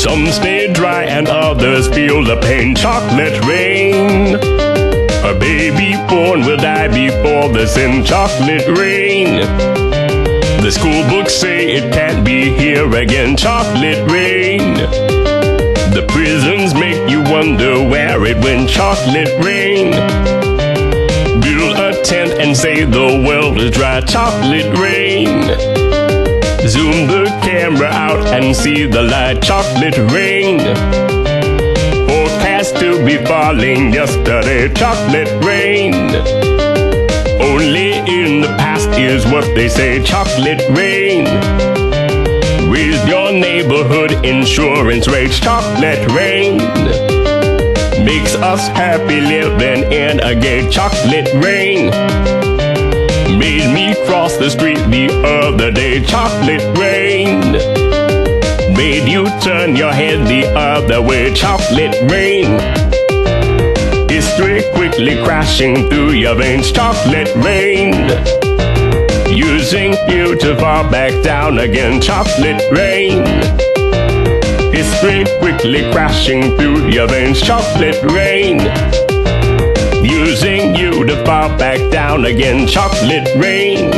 Some stay dry and others feel the pain. Chocolate rain. A baby born will die before the sin. Chocolate rain. The school books say it can't be here again. Chocolate rain. The prisons make you wonder where it went. Chocolate rain. Build a tent and say the world is dry. Chocolate rain. Zoom the camera out and see the light. Chocolate rain. Forecast to be falling yesterday. Chocolate rain. Only in the past is what they say. Chocolate rain. Raise your neighborhood insurance rates. Chocolate rain. Makes us happy living in a gay. Chocolate rain. Made me cross the street the other day. Chocolate rain. Made you turn your head the other way. Chocolate rain. History quickly crashing through your veins. Chocolate rain. Using you to fall back down again. Chocolate rain. History quickly crashing through your veins. Chocolate rain. Using you to fall back down again. Chocolate rain.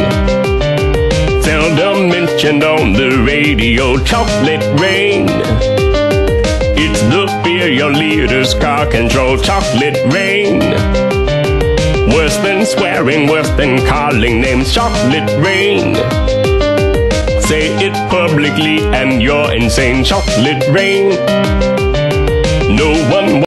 Seldom mentioned on the radio. Chocolate rain. It's the fear your leaders car control. Chocolate rain. Worse than swearing, worse than calling names. Chocolate rain. Say it publicly and you're insane. Chocolate rain.